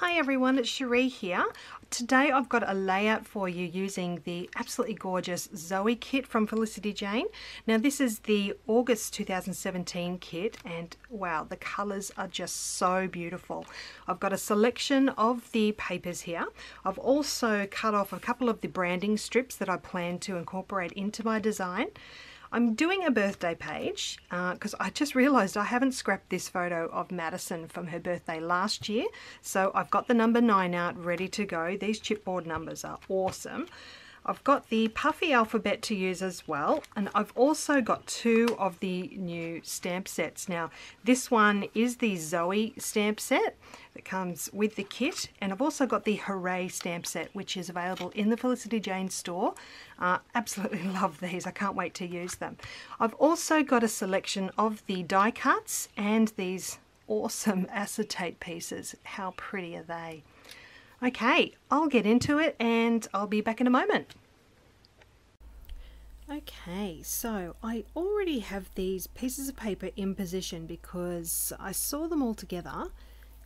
Hi everyone, it's Cherie here. Today I've got a layout for you using the absolutely gorgeous Zoey kit from Felicity Jane. Now this is the August 2017 kit and wow, the colours are just so beautiful. I've got a selection of the papers here. I've also cut off a couple of the branding strips that I plan to incorporate into my design. I'm doing a birthday page because I just realised I haven't scrapped this photo of Madison from her birthday last year. So I've got the number 9 out ready to go. These chipboard numbers are awesome. I've got the puffy alphabet to use as well, and I've also got 2 of the new stamp sets. Now this one is the Zoey stamp set that comes with the kit, and I've also got the Hooray stamp set which is available in the Felicity Jane store. Absolutely love these, I can't wait to use them. I've also got a selection of the die cuts and these awesome acetate pieces. How pretty are they? Okay, I'll get into it and I'll be back in a moment. Okay, so I already have these pieces of paper in position because I saw them all together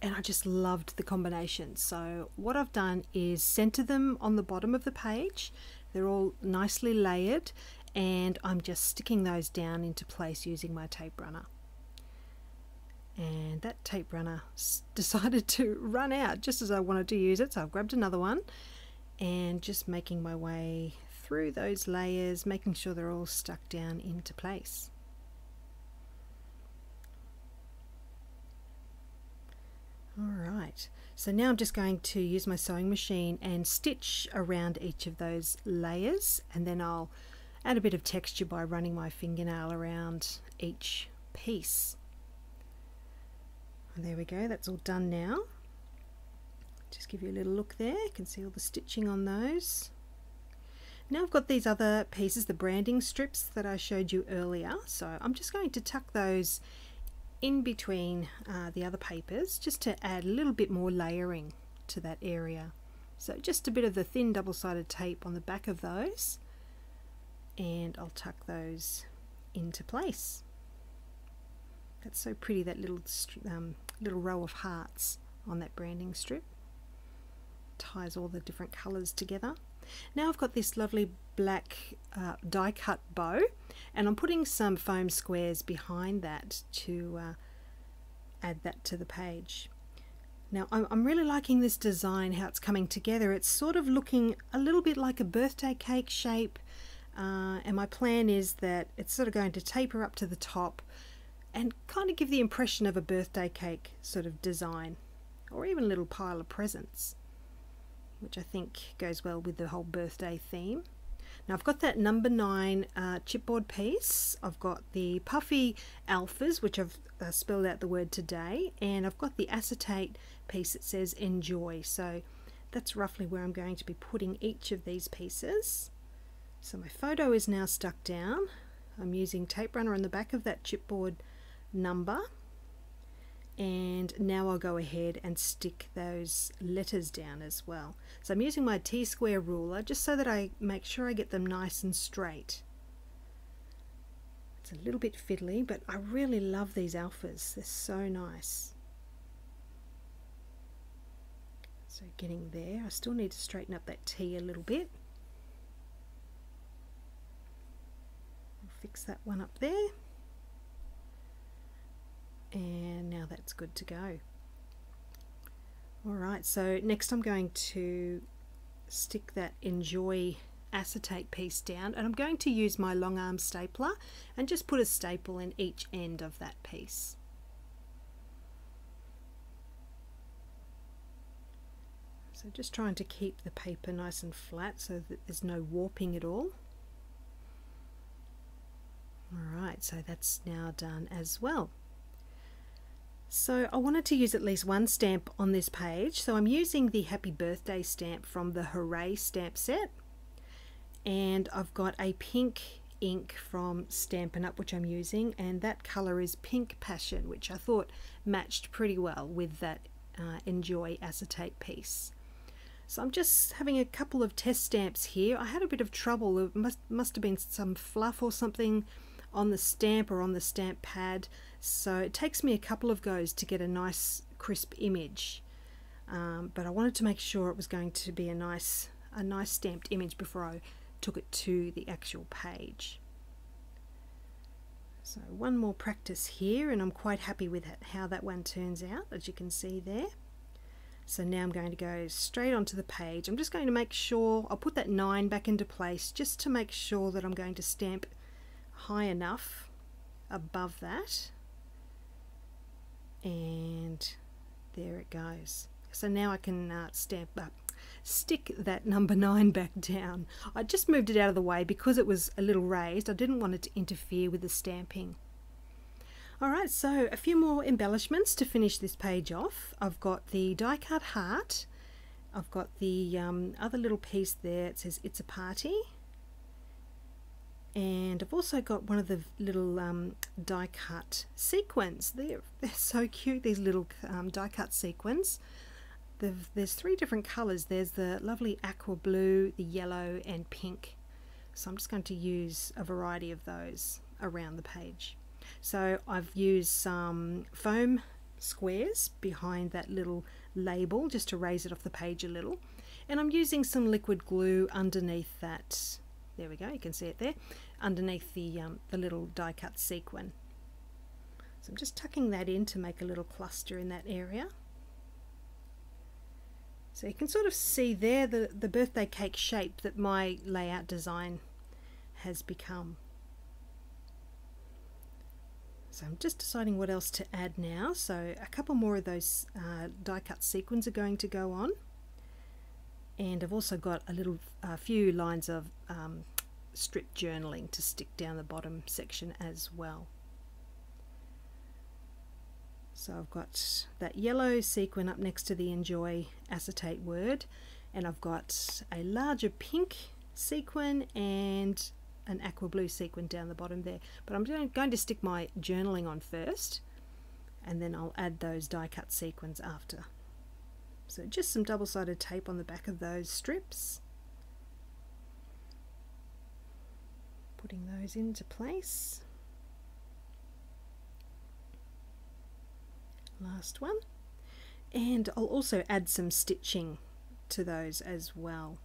and I just loved the combination. So what I've done is center them on the bottom of the page. They're all nicely layered and I'm just sticking those down into place using my tape runner. And that tape runner decided to run out just as I wanted to use it, so I've grabbed another one and just making my way through those layers, making sure they're all stuck down into place. Alright, so now I'm just going to use my sewing machine and stitch around each of those layers, and then I'll add a bit of texture by running my fingernail around each piece. There we go, that's all done now. Just give you a little look there, you can see all the stitching on those. Now I've got these other pieces, the branding strips that I showed you earlier, so I'm just going to tuck those in between the other papers just to add a little bit more layering to that area. So just a bit of the thin double-sided tape on the back of those, and I'll tuck those into place. That's so pretty, that little row of hearts on that branding strip. Ties all the different colours together. Now I've got this lovely black die cut bow, and I'm putting some foam squares behind that to add that to the page. Now I'm really liking this design, how it's coming together. It's sort of looking a little bit like a birthday cake shape, and my plan is that it's sort of going to taper up to the top and kind of give the impression of a birthday cake sort of design, or even a little pile of presents, which I think goes well with the whole birthday theme. Now I've got that number 9 chipboard piece, I've got the puffy alphas, which I've spelled out the word today, and I've got the acetate piece that says enjoy. So that's roughly where I'm going to be putting each of these pieces. So my photo is now stuck down. I'm using tape runner on the back of that chipboard number, and now I'll go ahead and stick those letters down as well. So I'm using my T-square ruler just so that I make sure I get them nice and straight. It's a little bit fiddly, but I really love these alphas, they're so nice. So getting there, I still need to straighten up that T a little bit. I'll fix that one up there. And now that's good to go. Alright, so next I'm going to stick that enjoy acetate piece down, and I'm going to use my long arm stapler and just put a staple in each end of that piece. So just trying to keep the paper nice and flat so that there's no warping at all. Alright, so that's now done as well. So I wanted to use at least one stamp on this page, so I'm using the Happy Birthday stamp from the Hooray stamp set, and I've got a pink ink from Stampin' Up which I'm using, and that colour is Pink Passion, which I thought matched pretty well with that Enjoy acetate piece. So I'm just having a couple of test stamps here. I had a bit of trouble, it must have been some fluff or something on the stamp or on the stamp pad, so it takes me a couple of goes to get a nice crisp image. but I wanted to make sure it was going to be a nice stamped image before I took it to the actual page. So one more practice here, and I'm quite happy with how that one turns out, as you can see there. So now I'm going to go straight onto the page. I'm just going to make sure, I'll put that 9 back into place just to make sure that I'm going to stamp high enough above that. And there it goes. So now I can stick that number 9 back down. I just moved it out of the way because it was a little raised. I didn't want it to interfere with the stamping. Alright, so a few more embellishments to finish this page off. I've got the die cut heart. I've got the other little piece there. It says "It's a Party." And I've also got one of the little die cut sequins. They're so cute, these little die cut sequins. There's 3 different colours. There's the lovely aqua blue, the yellow and pink. So I'm just going to use a variety of those around the page. So I've used some foam squares behind that little label just to raise it off the page a little. And I'm using some liquid glue underneath that. There we go, you can see it there, underneath the little die cut sequin. So I'm just tucking that in to make a little cluster in that area. So you can sort of see there the birthday cake shape that my layout design has become. So I'm just deciding what else to add now. So a couple more of those die cut sequins are going to go on. And I've also got a few lines of strip journaling to stick down the bottom section as well. So I've got that yellow sequin up next to the enjoy acetate word, and I've got a larger pink sequin and an aqua blue sequin down the bottom there. But I'm going to stick my journaling on first, and then I'll add those die cut sequins after. So just some double-sided tape on the back of those strips. Putting those into place. Last one. And I'll also add some stitching to those as well.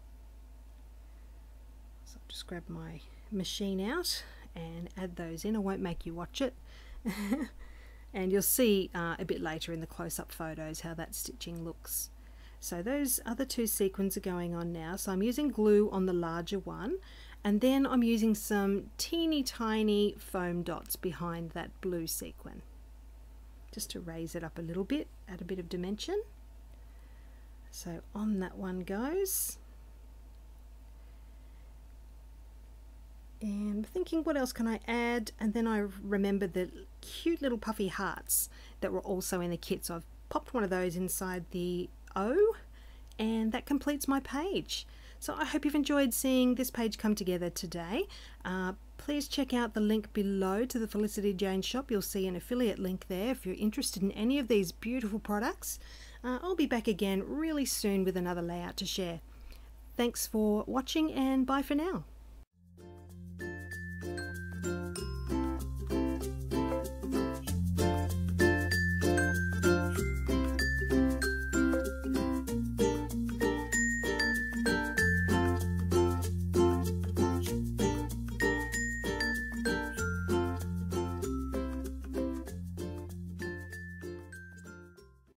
So I'll just grab my machine out and add those in. I won't make you watch it. And you'll see a bit later in the close-up photos how that stitching looks. So those other 2 sequins are going on now. So I'm using glue on the larger one, and then I'm using some teeny tiny foam dots behind that blue sequin, just to raise it up a little bit, add a bit of dimension. So on that one goes. And I'm thinking, what else can I add? And then I remembered the cute little puffy hearts that were also in the kit. So I've popped one of those inside the O, and that completes my page. So I hope you've enjoyed seeing this page come together today. Please check out the link below to the Felicity Jane shop. You'll see an affiliate link there if you're interested in any of these beautiful products. I'll be back again really soon with another layout to share. Thanks for watching, and bye for now.